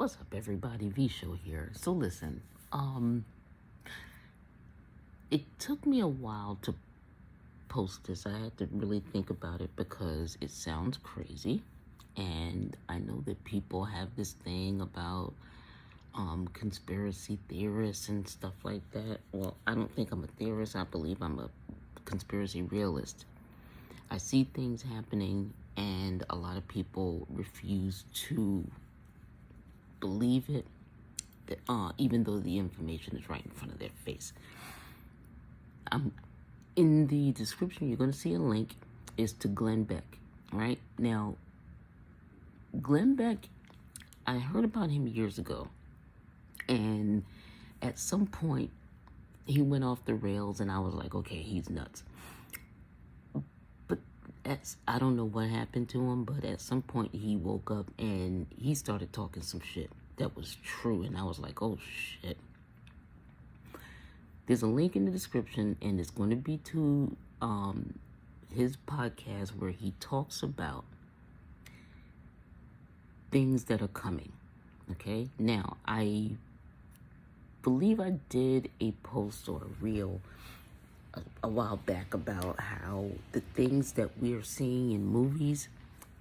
What's up, everybody? V Show here. So listen, it took me a while to post this. I had to really think about it because it sounds crazy, and I know that people have this thing about conspiracy theorists and stuff like that. Well, I don't think I'm a theorist. I believe I'm a conspiracy realist. I see things happening, and a lot of people refuse to believe it, even though the information is right in front of their face. In the description, you're going to see a link. Is to Glenn Beck. Right now, Glenn Beck, I heard about him years ago, and at some point he went off the rails, and I was like, okay, he's nuts. But I don't know what happened to him, but at some point he woke up and he started talking some shit that was true, and I was like, oh shit. There's a link in the description, and it's going to be to his podcast where he talks about things that are coming. Okay, now I believe I did a post or a reel a while back about how the things that we are seeing in movies,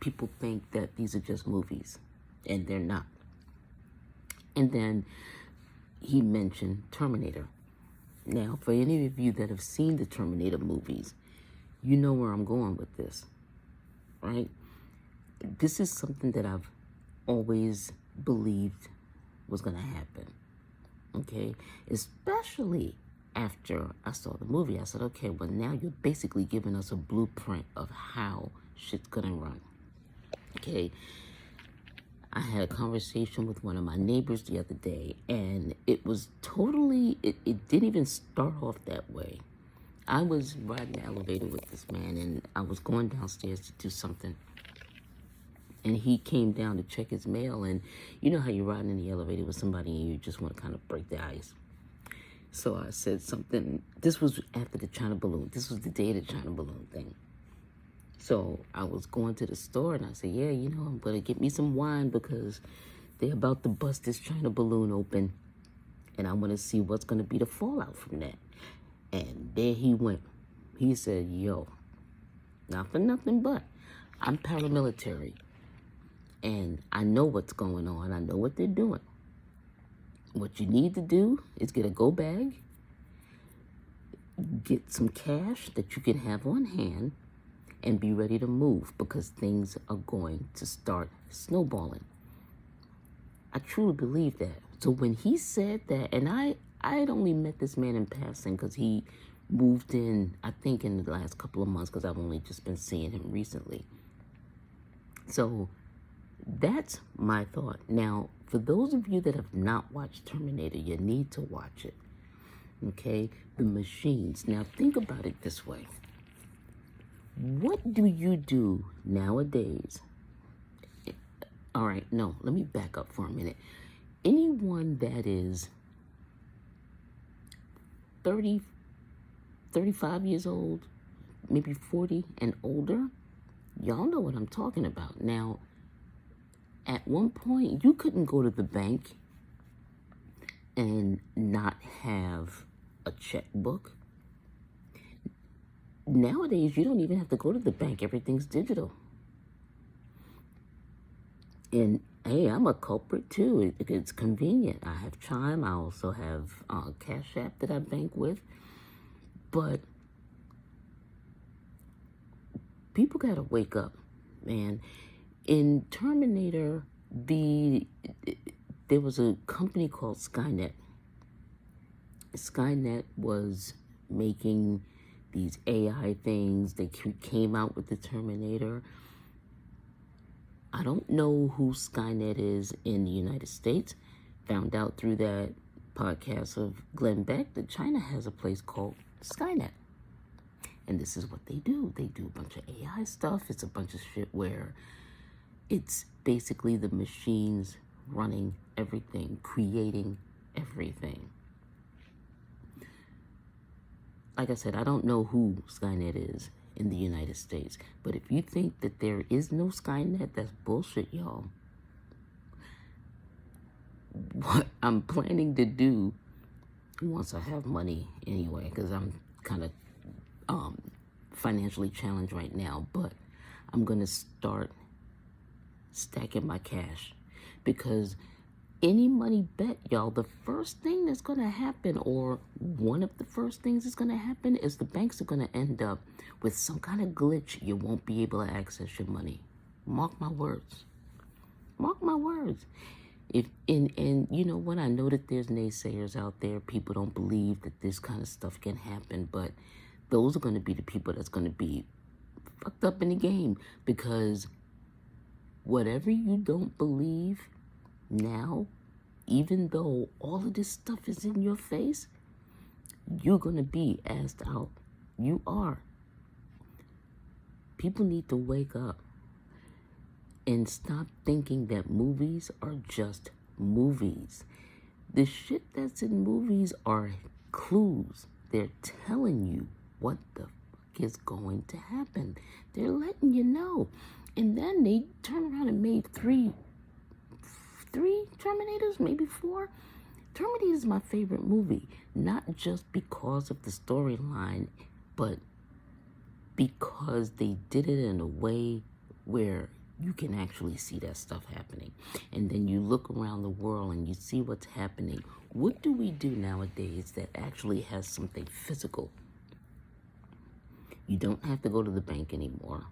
people think that these are just movies, and they're not. And then he mentioned Terminator. Now, for any of you that have seen the Terminator movies, you know where I'm going with this, right? This is something that I've always believed was going to happen, okay? Especially after I saw the movie. I said, okay, well, now you're basically giving us a blueprint of how shit's going to run, okay? I had a conversation with one of my neighbors the other day, and it was totally, it didn't even start off that way. I was riding the elevator with this man, and I was going downstairs to do something, and he came down to check his mail, and you know how you're riding in the elevator with somebody and you just want to kind of break the ice. So I said something. This was after the China balloon. This was the day of the China balloon thing. So I was going to the store, and I said, yeah, you know, I'm going to get me some wine because they're about to bust this China balloon open, and I want to see what's going to be the fallout from that. And there he went. He said, yo, not for nothing, but I'm paramilitary, and I know what's going on. I know what they're doing. What you need to do is get a go bag, get some cash that you can have on hand, and be ready to move because things are going to start snowballing. I truly believe that. So when he said that, and I had only met this man in passing because he moved in, I think, in the last couple of months because I've only just been seeing him recently. So that's my thought. Now, for those of you that have not watched Terminator, you need to watch it. Okay? The machines. Now, think about it this way. What do you do nowadays? All right, no, let me back up for a minute. Anyone that is 30, 35 years old, maybe 40 and older, y'all know what I'm talking about. Now, at one point, you couldn't go to the bank and not have a checkbook. Nowadays, you don't even have to go to the bank. Everything's digital. And, hey, I'm a culprit, too. It's convenient. I have Chime. I also have Cash App that I bank with. But people got to wake up, man. In Terminator, there was a company called Skynet. Skynet was making these AI things. They came out with the Terminator. I don't know who Skynet is in the United States. Found out through that podcast of Glenn Beck that China has a place called Skynet. And this is what they do. They do a bunch of AI stuff. It's a bunch of shit where it's basically the machines running everything, creating everything. Like I said, I don't know who Skynet is in the United States. But if you think that there is no Skynet, that's bullshit, y'all. what I'm planning to do once I have money anyway, because I'm kind of financially challenged right now, but I'm going to start stacking my cash, because any money bet, y'all, the first thing that's going to happen, or one of the first things that's going to happen, is the banks are going to end up with some kind of glitch. You won't be able to access your money. Mark my words. Mark my words. If and you know what, I know that there's naysayers out there. People don't believe that this kind of stuff can happen, but those are going to be the people that's going to be fucked up in the game, because whatever you don't believe now, even though all of this stuff is in your face, you're going to be asked out. You are. People need to wake up and stop thinking that movies are just movies. The shit that's in movies are clues. They're telling you what the fuck is going to happen. They're letting you know. And then they turn around and made three Terminators, maybe 4. Terminator is my favorite movie, not just because of the storyline, but because they did it in a way where you can actually see that stuff happening. And then you look around the world and you see what's happening. What do we do nowadays that actually has something physical? You don't have to go to the bank anymore,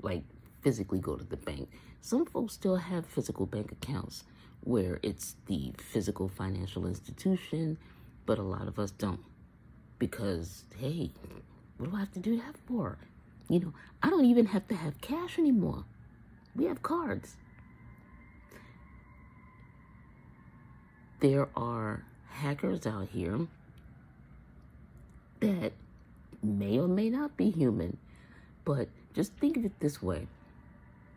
like physically go to the bank. Some folks still have physical bank accounts where it's the physical financial institution, but a lot of us don't, because, hey, what do I have to do that for? You know, I don't even have to have cash anymore. We have cards. There are hackers out here that may or may not be human, but just think of it this way.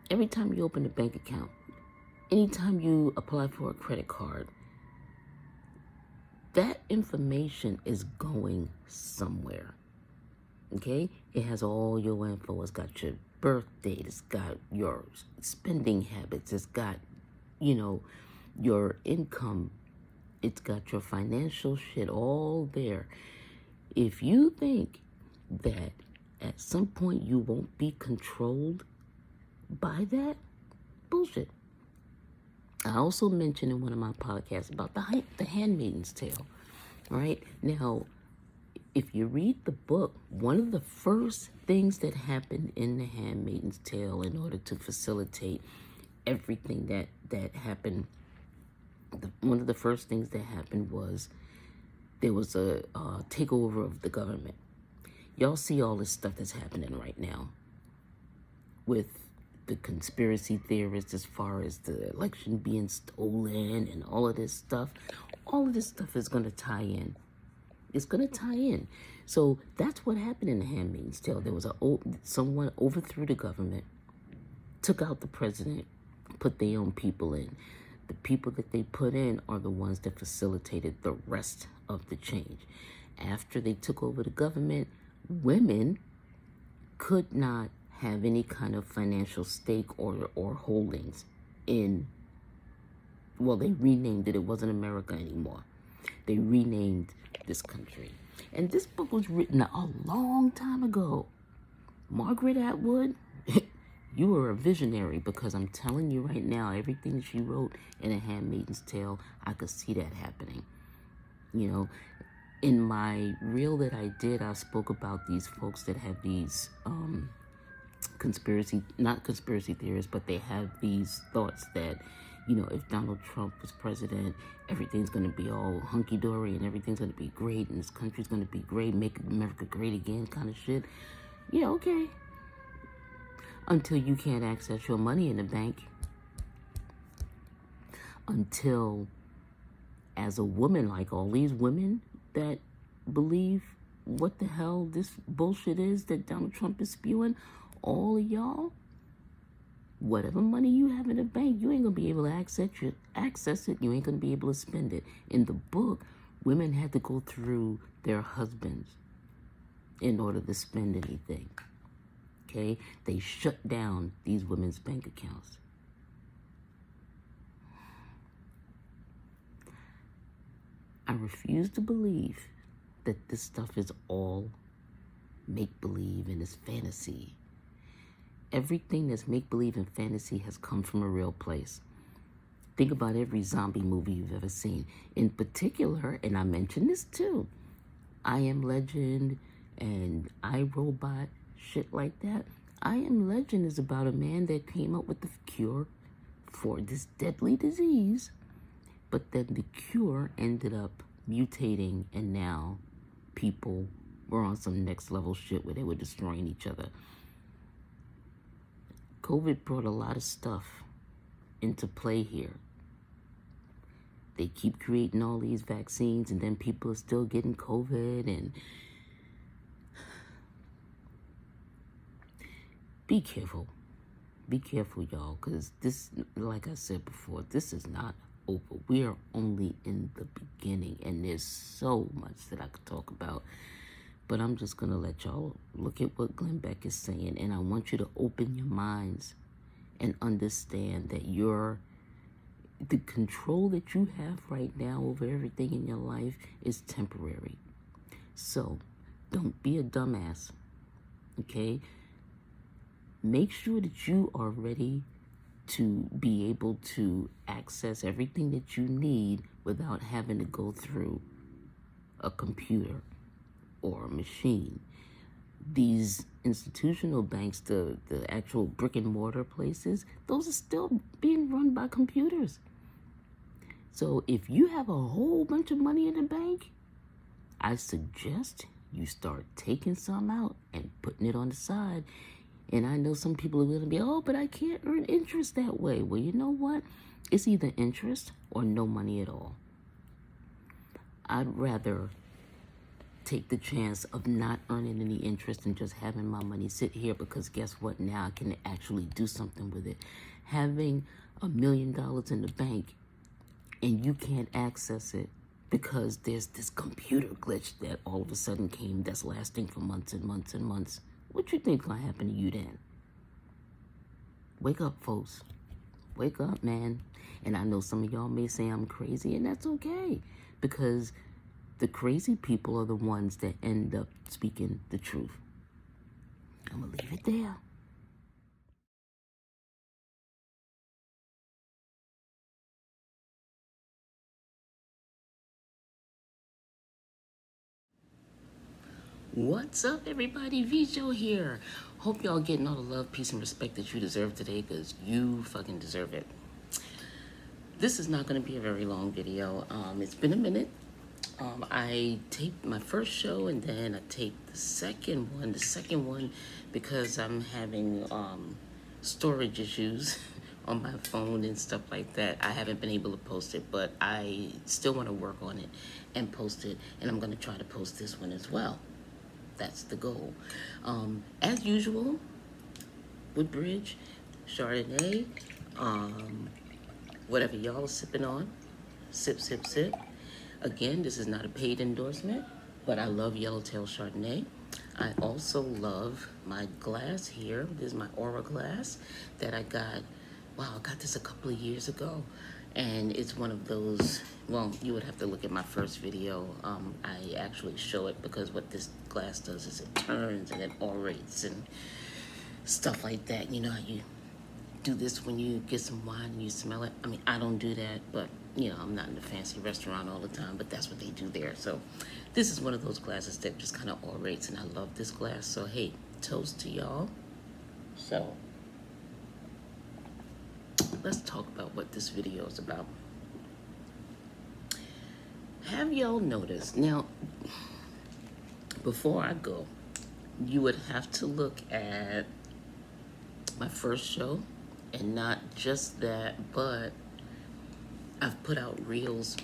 Every time you open a bank account, anytime you apply for a credit card, that information is going somewhere. Okay? It has all your info. It's got your birth date. It's got your spending habits. It's got, you know, your income. It's got your financial shit all there. If you think that at some point you won't be controlled by that, bullshit. I also mentioned in one of my podcasts about the Handmaid's Tale, right? Now, if you read the book, one of the first things that happened in the Handmaid's Tale, in order to facilitate everything that happened, one of the first things that happened was there was a takeover of the government. Y'all see all this stuff that's happening right now with the conspiracy theorists, as far as the election being stolen and all of this stuff. All of this stuff is going to tie in. It's going to tie in. So that's what happened in the Handmaid's Tale. There was someone overthrew the government, took out the president, put their own people in. The people that they put in are the ones that facilitated the rest of the change. After they took over the government, women could not have any kind of financial stake or holdings in, well, they renamed it. It wasn't America anymore. They renamed this country. And this book was written a long time ago. Margaret Atwood, you were a visionary, because I'm telling you right now, everything she wrote in A Handmaid's Tale, I could see that happening. You know, in my reel that I did, I spoke about these folks that have these not conspiracy theorists, but they have these thoughts that, you know, if Donald Trump was president, everything's going to be all hunky-dory and everything's going to be great and this country's going to be great, make America great again kind of shit. Yeah, okay. Until you can't access your money in the bank. Until, as a woman, like all these women that believe what the hell this bullshit is that Donald Trump is spewing, all of y'all, whatever money you have in the bank, you ain't gonna be able to access it. You ain't gonna be able to spend it. In the book, women had to go through their husbands in order to spend anything. Okay? They shut down these women's bank accounts. I refuse to believe that this stuff is all make-believe and is fantasy. Everything that's make-believe and fantasy has come from a real place. Think about every zombie movie you've ever seen. In particular, and I mentioned this too, I Am Legend and I, Robot, shit like that. I Am Legend is about a man that came up with the cure for this deadly disease, but then the cure ended up mutating, and now people were on some next level shit where they were destroying each other. COVID brought a lot of stuff into play here. They keep creating all these vaccines, and then people are still getting COVID. And be careful. Be careful, y'all, because this, like I said before, this is not over. We are only in the beginning, and there's so much that I could talk about. But I'm just going to let y'all look at what Glenn Beck is saying, and I want you to open your minds and understand that the control that you have right now over everything in your life is temporary. So don't be a dumbass, okay? Make sure that you are ready to be able to access everything that you need without having to go through a computer or a machine. These institutional banks, the actual brick and mortar places, those are still being run by computers. So if you have a whole bunch of money in the bank, I suggest you start taking some out and putting it on the side. And I know some people are going to be, oh, but I can't earn interest that way. Well, you know what? It's either interest or no money at all. I'd rather take the chance of not earning any interest and just having my money sit here, because guess what? Now I can actually do something with it. Having $1 million in the bank and you can't access it because there's this computer glitch that all of a sudden came that's lasting for months and months and months. What you think gonna happen to you then? Wake up, folks. Wake up, man. And I know some of y'all may say I'm crazy, and that's okay, because the crazy people are the ones that end up speaking the truth. I'm gonna leave it there. What's up, everybody? Vijo here. Hope y'all getting all the love, peace, and respect that you deserve today, because you fucking deserve it. This is not going to be a very long video. It's been a minute. I taped my first show, and then I taped the second one. The second one because I'm having storage issues on my phone and stuff like that. I haven't been able to post it, but I still want to work on it and post it, and I'm going to try to post this one as well. That's the goal. As usual, Woodbridge, Chardonnay, whatever y'all sipping on, sip, sip, sip. Again, this is not a paid endorsement, but I love Yellowtail Chardonnay. I also love my glass here. This is my Aura glass that I got. Wow, I got this a couple of years ago. And it's one of those, well, you would have to look at my first video. I actually show it, because what this glass does is it turns and it aerates and stuff like that. You know how you do this when you get some wine and you smell it? I mean, I don't do that, but, you know, I'm not in a fancy restaurant all the time, but that's what they do there. So this is one of those glasses that just kind of aerates, and I love this glass. So, hey, toast to y'all. So let's talk about what this video is about. Have y'all noticed? Now, before I go, you would have to look at my first show, and not just that, but I've put out reels,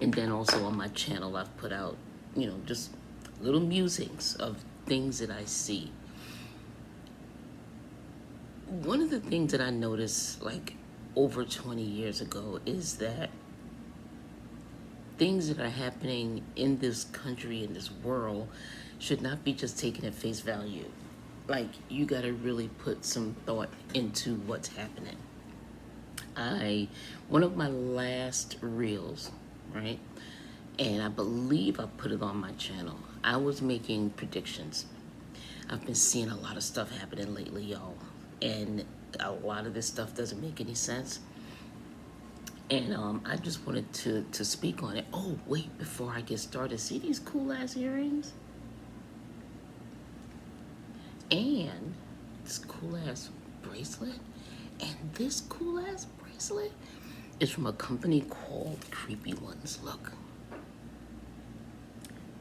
and then also on my channel I've put out, you know, just little musings of things that I see. One of the things that I noticed, like, over 20 years ago is that things that are happening in this country, in this world, should not be just taken at face value. Like, you gotta really put some thought into what's happening. One of my last reels, right, And I believe I put it on my channel. I was making predictions. I've been seeing a lot of stuff happening lately, y'all. And a lot of this stuff doesn't make any sense. And I just wanted to speak on it. Oh, wait, before I get started, see these cool ass earrings? And this cool ass bracelet. And this cool ass bracelet is from a company called Creepy Ones. Look.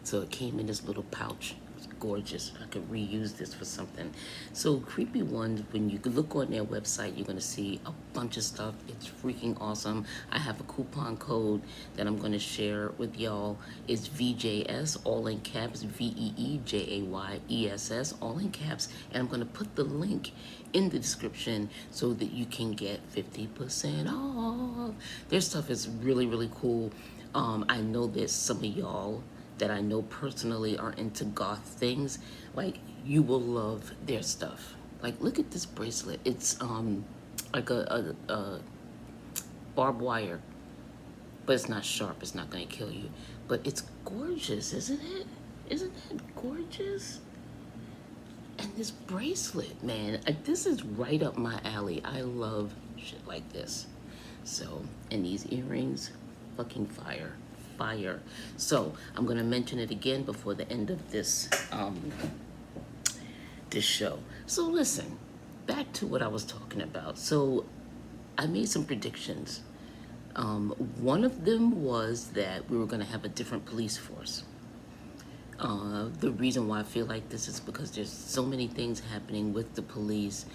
So it came in this little pouch. It was gorgeous. I could reuse this for something. So Creepy Ones, when you look on their website, you're going to see a bunch of stuff. It's freaking awesome. I have a coupon code that I'm going to share with y'all. It's VJS, all in caps, VEEJAYESS, all in caps. And I'm going to put the link in the description so that you can get 50% off. Their stuff is really, really cool. I know that some of y'all that I know personally are into goth things. Like, you will love their stuff. Like, look at this bracelet. It's like a barbed wire, but it's not sharp. It's not gonna kill you. But it's gorgeous, isn't it? Isn't that gorgeous? And this bracelet, man, this is right up my alley. I love shit like this. So, and these earrings, fucking fire. So I'm gonna mention it again before the end of this this show. So listen, back to what I was talking about. So I made some predictions. One of them was that we were gonna have a different police force. The reason why I feel like this is because there's so many things happening with the police,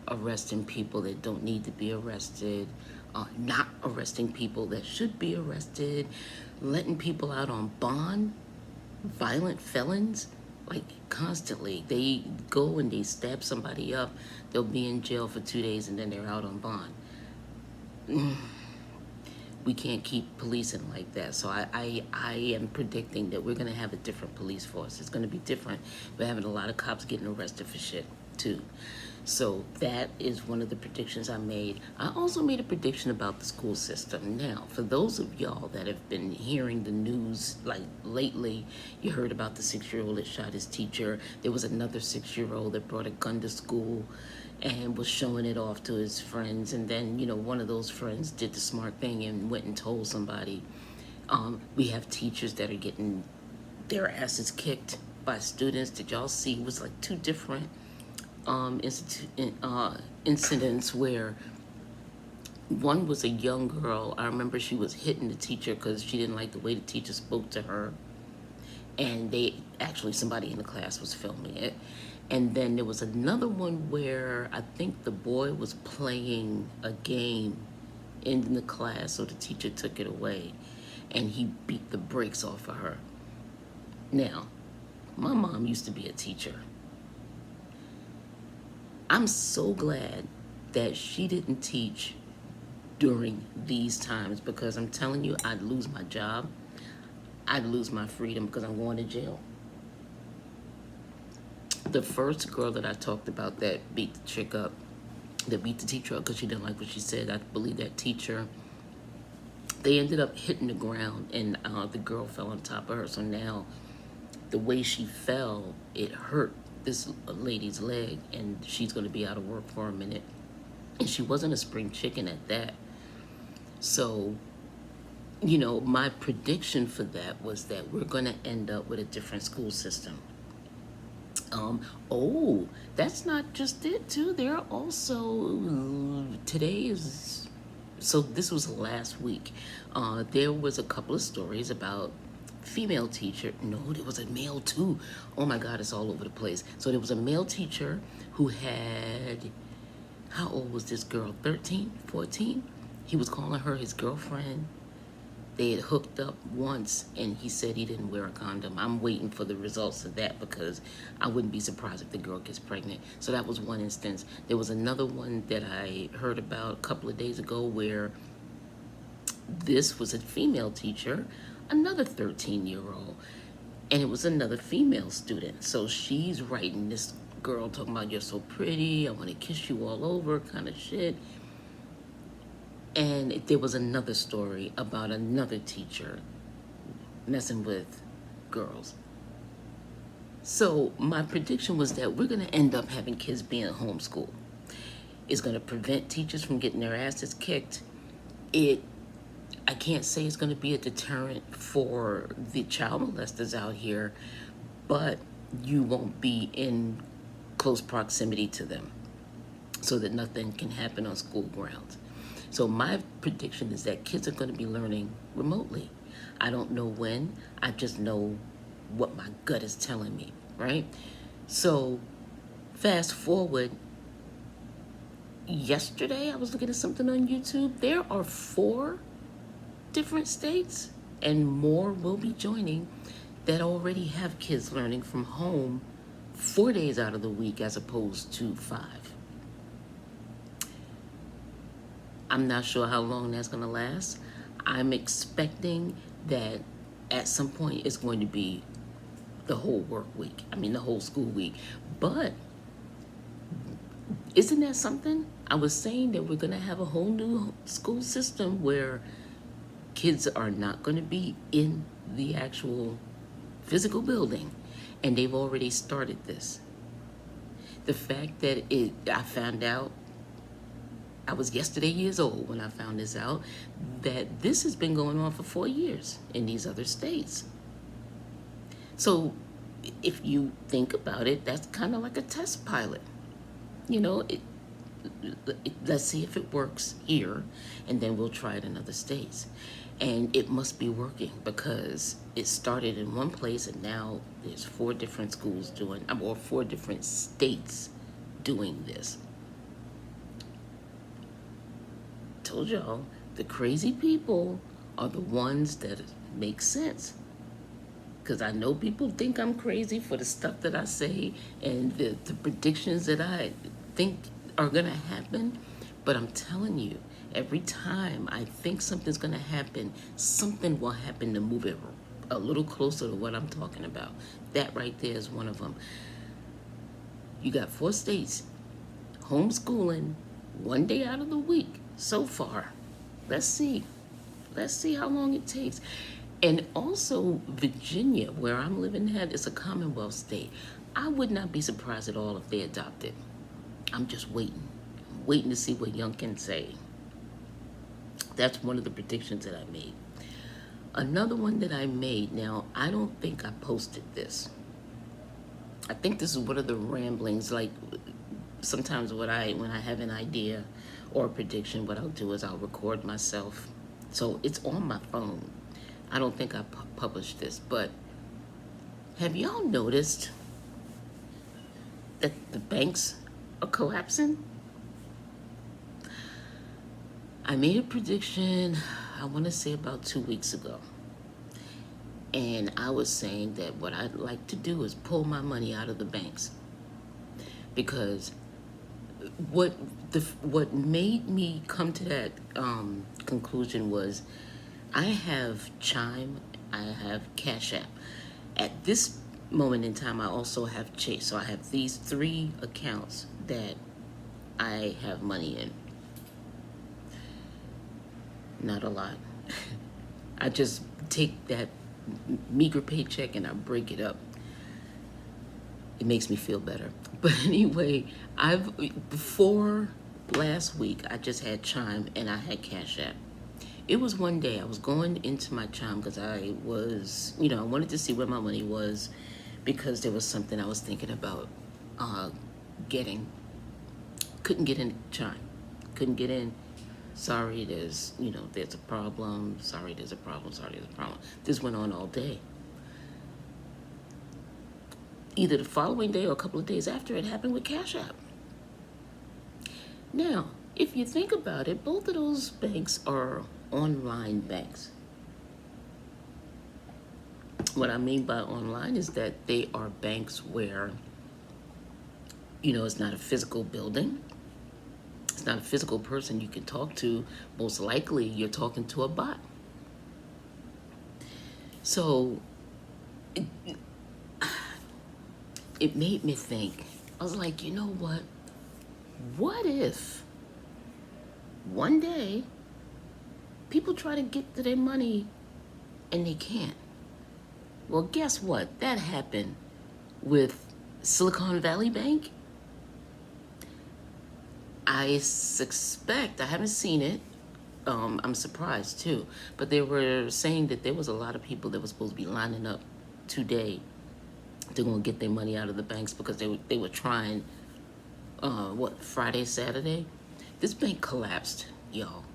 arresting people that don't need to be arrested, not arresting people that should be arrested, letting people out on bond, violent felons, like constantly. They go and they stab somebody up, they'll be in jail for 2 days and then they're out on bond. We can't keep policing like that. So I am predicting that we're gonna have a different police force. It's gonna be different. We're having a lot of cops getting arrested for shit too. So that is one of the predictions I made. I also made a prediction about the school system. Now, for those of y'all that have been hearing the news, like lately, you heard about the 6-year-old that shot his teacher. There was another 6-year-old that brought a gun to school and was showing it off to his friends. And then, you know, one of those friends did the smart thing and went and told somebody. We have teachers that are getting their asses kicked by students. Did y'all see? It was like 2 different incidents where one was a young girl. I remember she was hitting the teacher because she didn't like the way the teacher spoke to her. And somebody in the class was filming it. And then there was another one where I think the boy was playing a game in the class, so the teacher took it away and he beat the brakes off of her. Now, my mom used to be a teacher. I'm so glad that she didn't teach during these times, because I'm telling you, I'd lose my job. I'd lose my freedom because I'm going to jail. The first girl that I talked about that beat the chick up, that beat the teacher up because she didn't like what she said, I believe that teacher, they ended up hitting the ground and the girl fell on top of her. So now the way she fell, it hurt this lady's leg, and she's going to be out of work for a minute. And she wasn't a spring chicken at that. So, you know, my prediction for that was that we're going to end up with a different school system. Oh, that's not just it too. There are also, so this was last week. There was a couple of stories about female teacher. No, there was a male too. Oh my God, it's all over the place. So there was a male teacher who had, how old was this girl? 13, 14? He was calling her his girlfriend. They had hooked up once and he said he didn't wear a condom. I'm waiting for the results of that because I wouldn't be surprised if the girl gets pregnant. So that was one instance. There was another one that I heard about a couple of days ago where this was a female teacher, another 13-year-old, and it was another female student. So she's writing this girl talking about, you're so pretty, I want to kiss you all over kind of shit. And there was another story about another teacher. messing with girls. So my prediction was that we're going to end up having kids being homeschooled. It's going to prevent teachers from getting their asses kicked. I can't say it's going to be a deterrent for the child molesters out here, but you won't be in close proximity to them so that nothing can happen on school grounds. So my prediction is that kids are going to be learning remotely. I don't know when, I just know what my gut is telling me, right? So fast forward, yesterday I was looking at something on YouTube. There are 4 different states, and more will be joining, that already have kids learning from home 4 days out of the week as opposed to 5. I'm not sure how long that's going to last. I'm expecting that at some point it's going to be the whole work week. I mean, the whole school week. But isn't that something? I was saying that we're going to have a whole new school system where kids are not going to be in the actual physical building, and they've already started this. The fact that I found out, I was yesterday years old when I found this out, that this has been going on for 4 years in these other states. So if you think about it, that's kind of like a test pilot. You know, let's see if it works here, and then we'll try it in other states. And it must be working because it started in one place, and now there's 4 different schools doing, or 4 different states doing this. Told y'all, the crazy people are the ones that make sense. Because I know people think I'm crazy for the stuff that I say and the predictions that I think are going to happen. But I'm telling you, every time I think something's going to happen, something will happen to move it a little closer to what I'm talking about. That right there is one of them. You got 4 states homeschooling 1 day out of the week so far. Let's see how long it takes. And also Virginia, where I'm living at, is a Commonwealth state. I would not be surprised at all if they adopt it. I'm just waiting to see what Young can say. That's one of the predictions that I made. Another one that I made, now I don't think I posted this. I think this is one of the ramblings, like sometimes when I have an idea or a prediction, what I'll do is I'll record myself. So it's on my phone. I don't think I published this, but have y'all noticed that the banks are collapsing? I made a prediction, I want to say about 2 weeks ago. And I was saying that what I'd like to do is pull my money out of the banks. Because what made me come to that conclusion was I have Chime, I have Cash App. At this moment in time, I also have Chase. So I have these 3 accounts that I have money in. Not a lot. I just take that meager paycheck and I break it up. It makes me feel better. But anyway, before last week, I just had Chime and I had Cash App. It was one day I was going into my Chime because I was, I wanted to see where my money was because there was something I was thinking about getting. Couldn't get in Chime. Couldn't get in. Sorry, there's a problem. Sorry, there's a problem. Sorry, there's a problem. This went on all day. Either the following day or a couple of days after, it happened with Cash App. Now, if you think about it, both of those banks are online banks. What I mean by online is that they are banks where, it's not a physical building. It's not a physical person you can talk to. Most likely, you're talking to a bot. So, it made me think. I was like, you know what? What if one day people try to get to their money and they can't? Well, guess what? That happened with Silicon Valley Bank. I suspect, I haven't seen it. I'm surprised too. But they were saying that there was a lot of people that were supposed to be lining up today to go and get their money out of the banks because they were trying, Friday, Saturday? This bank collapsed, y'all.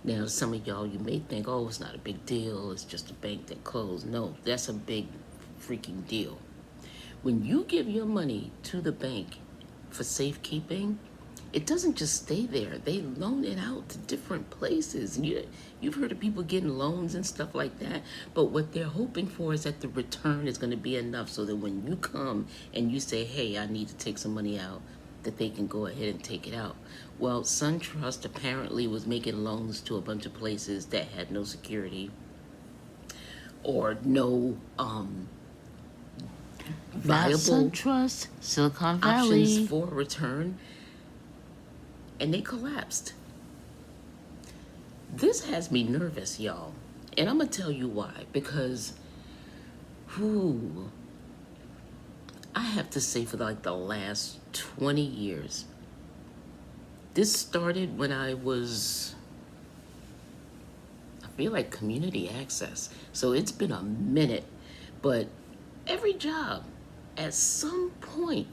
Now, some of y'all, you may think, oh, it's not a big deal. It's just a bank that closed. No, that's a big freaking deal. When you give your money to the bank for safekeeping, it doesn't just stay there. They loan it out to different places. You've heard of people getting loans and stuff like that. But what they're hoping for is that the return is going to be enough so that when you come and you say, hey, I need to take some money out, that they can go ahead and take it out. Well, SunTrust apparently was making loans to a bunch of places that had no security or no viable SunTrust, Silicon Valley. options for return, and they collapsed. This has me nervous, y'all, and I'm gonna tell you why. Because, I have to say, for like the last 20 years, this started when I feel like community access. So it's been a minute, but every job, at some point,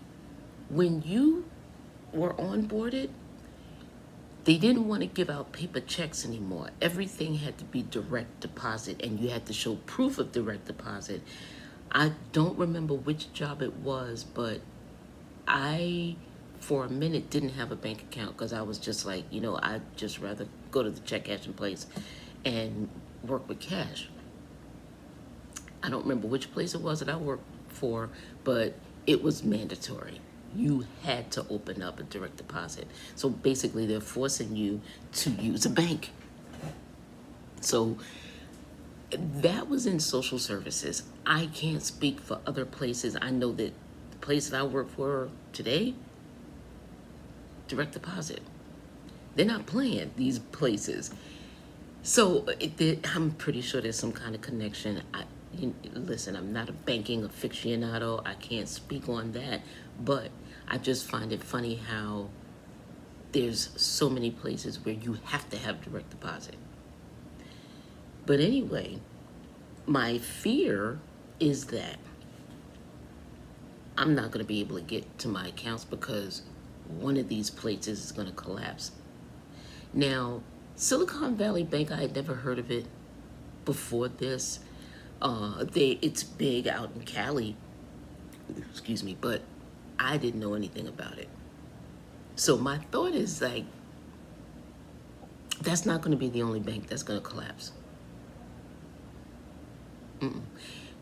when you were onboarded, they didn't want to give out paper checks anymore. Everything had to be direct deposit, and you had to show proof of direct deposit. I don't remember which job it was, but I, for a minute, didn't have a bank account because I was just like, I'd just rather go to the check cashing place and work with cash. I don't remember which place it was that I worked for, but it was mandatory. You had to open up a direct deposit. So basically, they're forcing you to use a bank. So that was in social services. I can't speak for other places. I know that the place that I work for today, direct deposit. They're not playing these places. So I'm pretty sure there's some kind of connection. Listen, I'm not a banking aficionado. I can't speak on that. But I just find it funny how there's so many places where you have to have direct deposit. But anyway, my fear is that I'm not going to be able to get to my accounts because one of these places is going to collapse. Now, Silicon Valley Bank, I had never heard of it before this. It's big out in Cali, excuse me, but I didn't know anything about it. So my thought is like, that's not going to be the only bank that's going to collapse.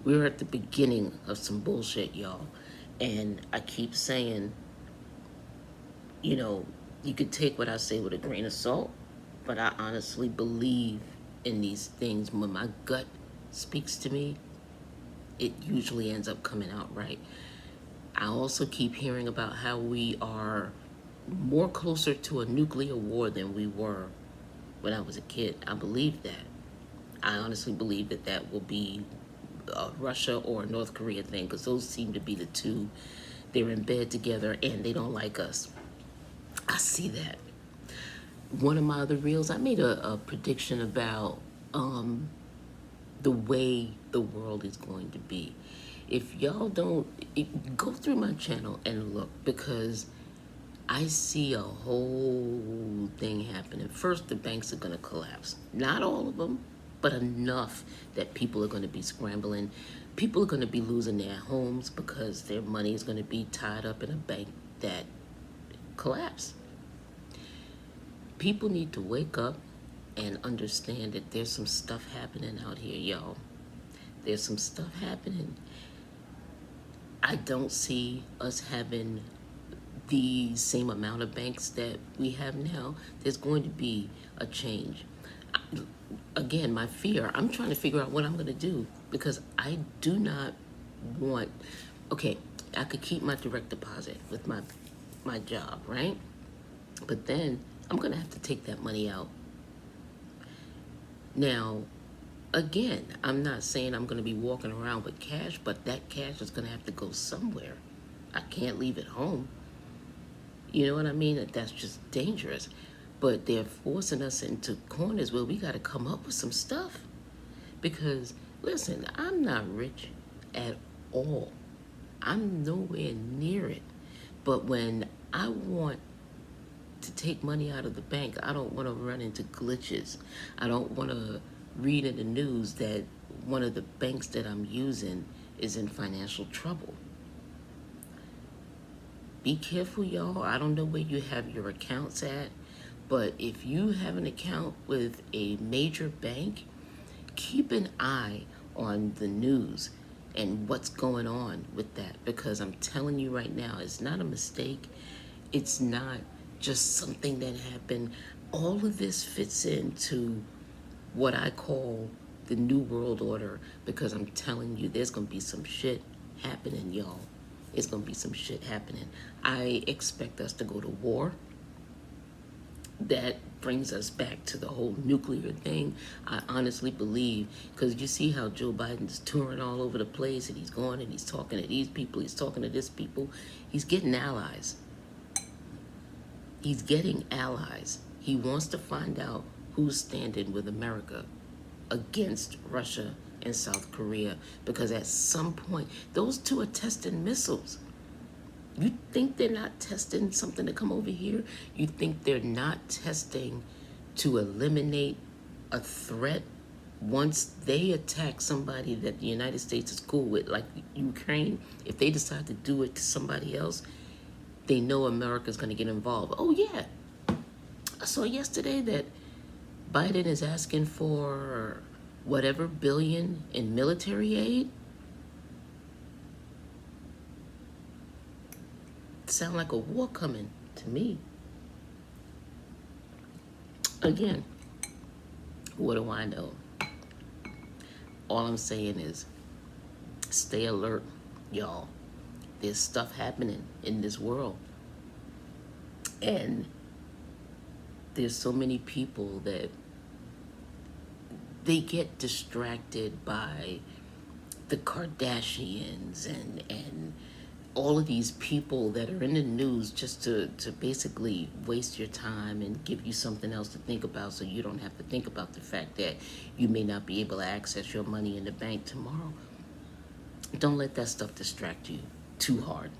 We're at the beginning of some bullshit, y'all. And I keep saying, you could take what I say with a grain of salt, but I honestly believe in these things. When my gut speaks to me, it usually ends up coming out right. I also keep hearing about how we are more closer to a nuclear war than we were when I was a kid. I believe that. I honestly believe that will be a Russia or North Korea thing, because those seem to be the two. They're in bed together and they don't like us. I see that. One of my other reels, I made a prediction about the way the world is going to be. If y'all don't, go through my channel and look, because I see a whole thing happening. First, the banks are going to collapse. Not all of them, but enough that people are going to be scrambling. People are going to be losing their homes because their money is going to be tied up in a bank that collapsed. People need to wake up and understand that there's some stuff happening out here, y'all. There's some stuff happening. I don't see us having the same amount of banks that we have now. There's going to be a change. Again, my fear, I'm trying to figure out what I'm going to do, because I do not want, okay, I could keep my direct deposit with my job, right? But then I'm going to have to take that money out. Now, again, I'm not saying I'm going to be walking around with cash, but that cash is going to have to go somewhere. I can't leave it home. You know what I mean? That's just dangerous. But they're forcing us into corners where we got to come up with some stuff. Because, listen, I'm not rich at all. I'm nowhere near it. But when I want to take money out of the bank, I don't want to run into glitches. I don't want to read in the news that one of the banks that I'm using is in financial trouble. Be careful, y'all. I don't know where you have your accounts at, but if you have an account with a major bank, keep an eye on the news and what's going on with that, because I'm telling you right now, it's not a mistake. It's not just something that happened. All of this fits into what I call the New World Order, because I'm telling you, there's going to be some shit happening, y'all. It's going to be some shit happening. I expect us to go to war. That brings us back to the whole nuclear thing. I honestly believe, because you see how Joe Biden's touring all over the place, and he's going and he's talking to these people, he's talking to this people. He's getting allies. He's getting allies. He wants to find out who's standing with America against Russia and South Korea, because at some point, those two are testing missiles. You think they're not testing something to come over here? You think they're not testing to eliminate a threat once they attack somebody that the United States is cool with, like Ukraine? If they decide to do it to somebody else, they know America's going to get involved. Oh, yeah. I saw yesterday that Biden is asking for whatever billion in military aid. Sound like a war coming to me. Again, what do I know? All I'm saying is stay alert, y'all. There's stuff happening in this world. And there's so many people that they get distracted by the Kardashians and all of these people that are in the news just to basically waste your time and give you something else to think about, so you don't have to think about the fact that you may not be able to access your money in the bank tomorrow. Don't let that stuff distract you too hard,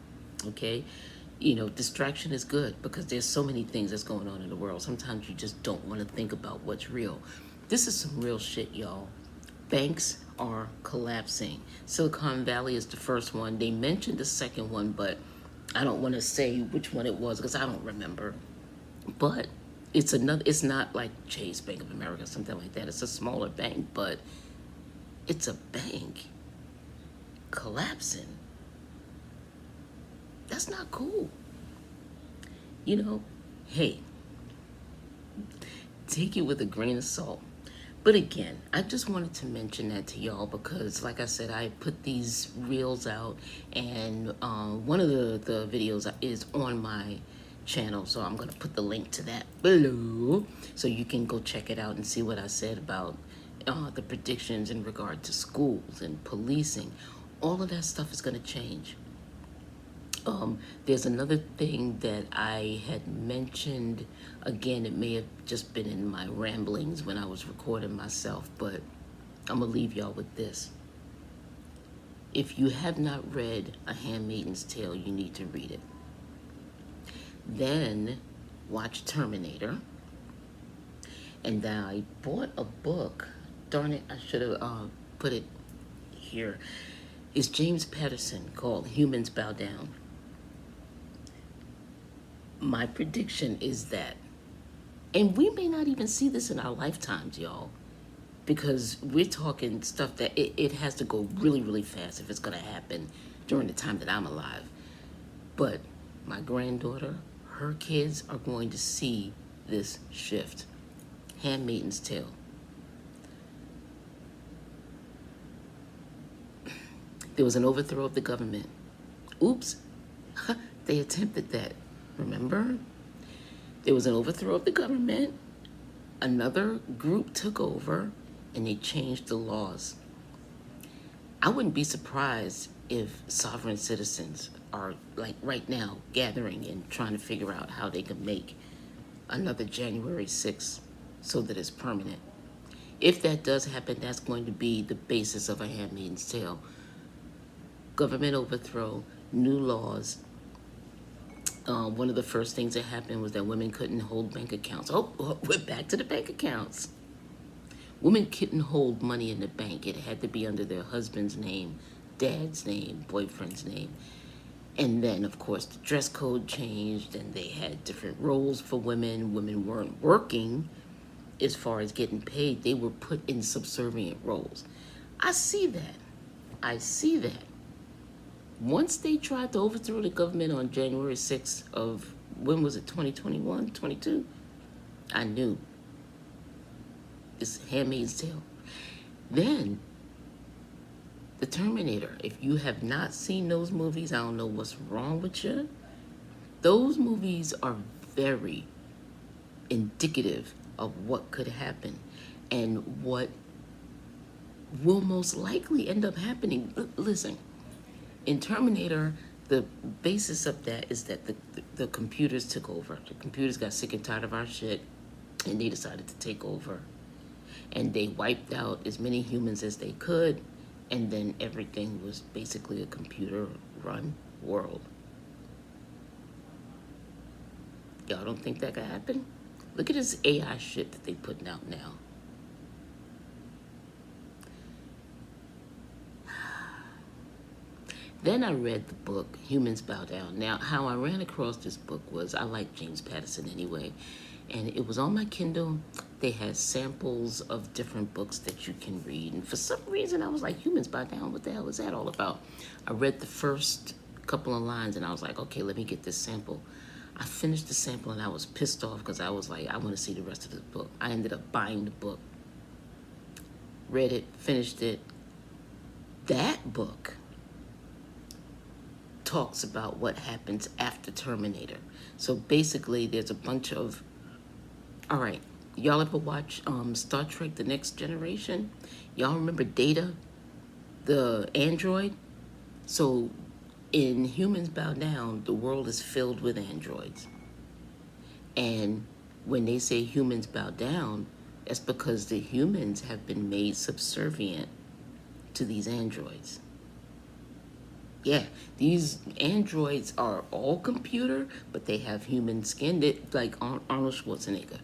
okay? You know, distraction is good because there's so many things that's going on in the world. Sometimes you just don't want to think about what's real. This is some real shit, y'all. Banks are collapsing. Silicon Valley is the first one. They mentioned the second one, but I don't want to say which one it was because I don't remember. But it's not like Chase Bank of America, something like that. It's a smaller bank, but it's a bank collapsing. That's not cool. You know, hey, take it with a grain of salt. But again, I just wanted to mention that to y'all because, like I said, I put these reels out, and one of the videos is on my channel, so I'm going to put the link to that below so you can go check it out and see what I said about the predictions in regard to schools and policing. All of that stuff is going to change. There's another thing that I had mentioned. Again, it may have just been in my ramblings when I was recording myself, but I'm gonna leave y'all with this. If you have not read A Handmaid's Tale, you need to read it. Then watch Terminator. And then I bought a book. Darn it, I should have put it here. It's James Patterson, called Humans Bow Down. My prediction is that, and we may not even see this in our lifetimes, y'all, because we're talking stuff that it has to go really, really fast if it's going to happen during the time that I'm alive. But my granddaughter, her kids are going to see this shift. Handmaid's Tale. There was an overthrow of the government. Oops, they attempted that. Remember? There was an overthrow of the government. Another group took over, and they changed the laws. I wouldn't be surprised if sovereign citizens are, like right now, gathering and trying to figure out how they can make another January 6th so that it's permanent. If that does happen, that's going to be the basis of A Handmaid's Tale. Government overthrow, new laws. One of the first things that happened was that women couldn't hold bank accounts. Oh, we're back to the bank accounts. Women couldn't hold money in the bank. It had to be under their husband's name, dad's name, boyfriend's name. And then, of course, the dress code changed, and they had different roles for women. Women weren't working as far as getting paid. They were put in subservient roles. I see that. I see that. Once they tried to overthrow the government on January 6th of, when was it, 2021, 22? I knew. It's Handmaid's Tale. Then, The Terminator. If you have not seen those movies, I don't know what's wrong with you. Those movies are very indicative of what could happen and what will most likely end up happening. Listen, in Terminator, the basis of that is that the computers took over. The computers got sick and tired of our shit, and they decided to take over. And they wiped out as many humans as they could, and then everything was basically a computer-run world. Y'all don't think that could happen? Look at this AI shit that they putting out now. Then I read the book, Humans Bow Down. Now, how I ran across this book was, I like James Patterson anyway, and it was on my Kindle. They had samples of different books that you can read, and for some reason I was like, Humans Bow Down, what the hell is that all about? I read the first couple of lines and I was like, okay, let me get this sample. I finished the sample and I was pissed off because I was like, I want to see the rest of the book. I ended up buying the book, read it, finished it. That book talks about what happens after Terminator. So basically, there's a bunch of, all right, y'all ever watch Star Trek The Next Generation? Y'all remember Data, the android? So in Humans Bow Down, the world is filled with androids. And when they say humans bow down, that's because the humans have been made subservient to these androids. Yeah, these androids are all computer, but they have human skin, like Arnold Schwarzenegger.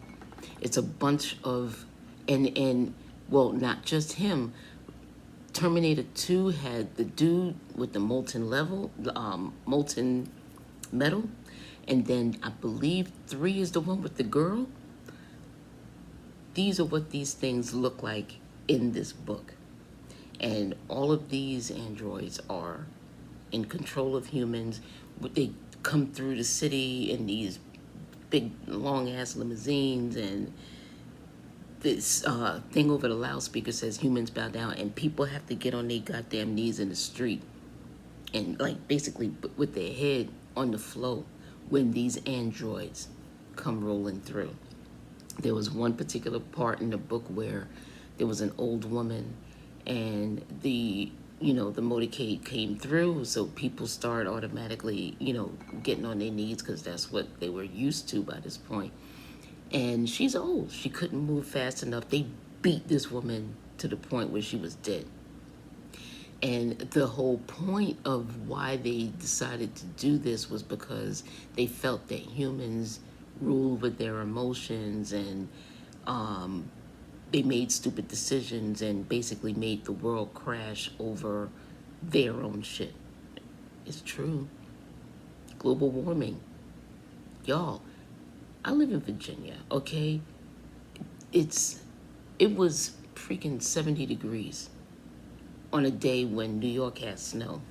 It's a bunch of, and well, not just him. Terminator 2 had the dude with the molten metal, and then I believe 3 is the one with the girl. These are what these things look like in this book. And all of these androids are in control of humans. They come through the city in these big, long-ass limousines, and this thing over the loudspeaker says humans bow down, and people have to get on their goddamn knees in the street and like basically with their head on the floor when these androids come rolling through. There was one particular part in the book where there was an old woman, and the motorcade came through, so people start automatically, getting on their knees because that's what they were used to by this point. And she's old. She couldn't move fast enough. They beat this woman to the point where she was dead. And the whole point of why they decided to do this was because they felt that humans ruled with their emotions, and they made stupid decisions and basically made the world crash over their own shit. It's true. Global warming. Y'all, I live in Virginia, okay? It was freaking 70 degrees on a day when New York has snow.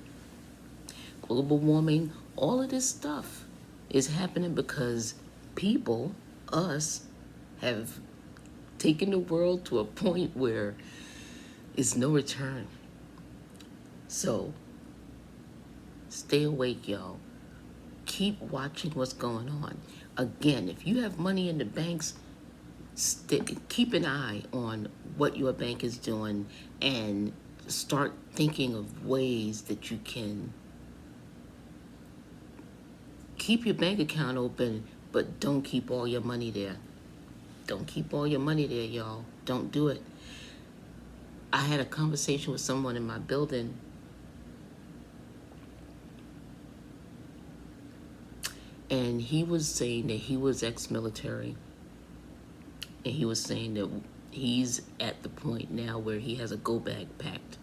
Global warming, all of this stuff is happening because people, us, have taken the world to a point where it's no return. So, stay awake, y'all. Keep watching what's going on. Again, if you have money in the banks, keep an eye on what your bank is doing and start thinking of ways that you can keep your bank account open, but don't keep all your money there. Don't keep all your money there, y'all. Don't do it. I had a conversation with someone in my building, and he was saying that he was ex-military, and he was saying that he's at the point now where he has a go bag packed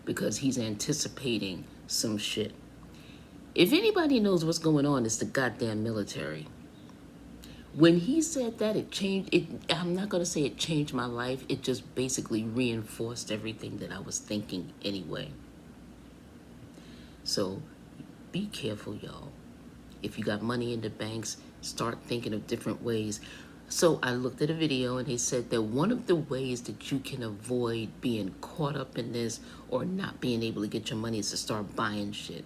because he's anticipating some shit. If anybody knows what's going on, it's the goddamn military. When he said that, it changed it. I'm not going to say it changed my life. It just basically reinforced everything that I was thinking anyway. So be careful, y'all. If you got money in the banks, start thinking of different ways. So I looked at a video and they said that one of the ways that you can avoid being caught up in this or not being able to get your money is to start buying shit.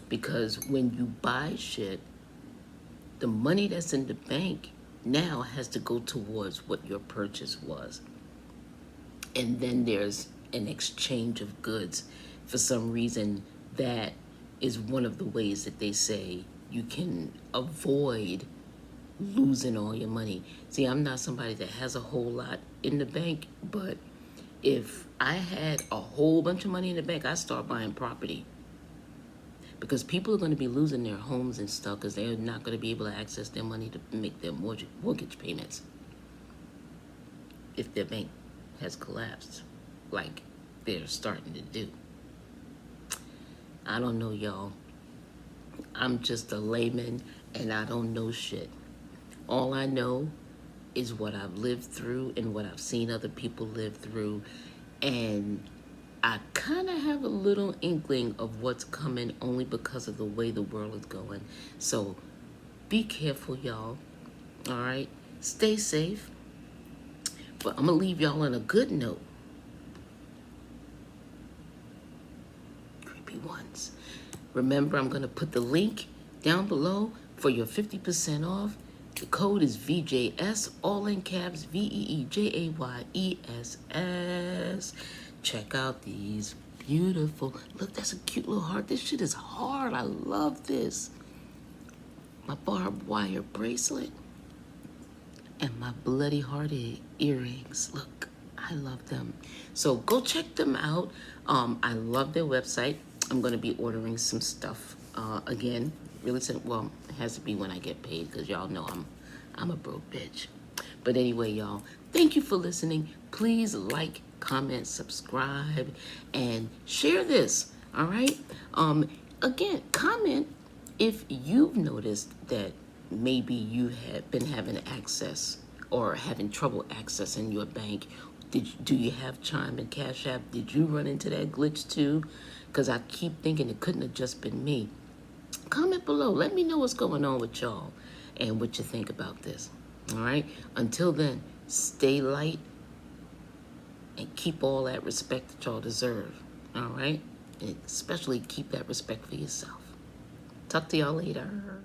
Because when you buy shit, the money that's in the bank now has to go towards what your purchase was. And then there's an exchange of goods. For some reason, that is one of the ways that they say you can avoid losing all your money. See, I'm not somebody that has a whole lot in the bank, but if I had a whole bunch of money in the bank, I'd start buying property. Because people are going to be losing their homes and stuff because they're not going to be able to access their money to make their mortgage payments if their bank has collapsed like they're starting to do. I don't know, y'all. I'm just a layman and I don't know shit. All I know is what I've lived through and what I've seen other people live through, and I kind of have a little inkling of what's coming only because of the way the world is going. So be careful, y'all. All right? Stay safe. But I'm going to leave y'all on a good note. Creepy ones. Remember, I'm going to put the link down below for your 50% off. The code is VJS, all in caps, VEEJAYESS. Check out these beautiful, look, that's a cute little heart. This shit is hard. I love this. My barbed wire bracelet and my bloody hearted earrings. Look, I love them. So go check them out. I love their website. I'm going to be ordering some stuff again. Really simple. Well, it has to be when I get paid because y'all know I'm a broke bitch. But anyway, y'all, thank you for listening. Please like, comment, subscribe, and share this. All right. Again, comment if you've noticed that maybe you have been having access or having trouble accessing your bank. Do you have Chime and Cash App? Did you run into that glitch too? Because I keep thinking it couldn't have just been me. Comment below. Let me know what's going on with y'all and what you think about this. All right? Until then, stay light and keep all that respect that y'all deserve. All right? And especially keep that respect for yourself. Talk to y'all later.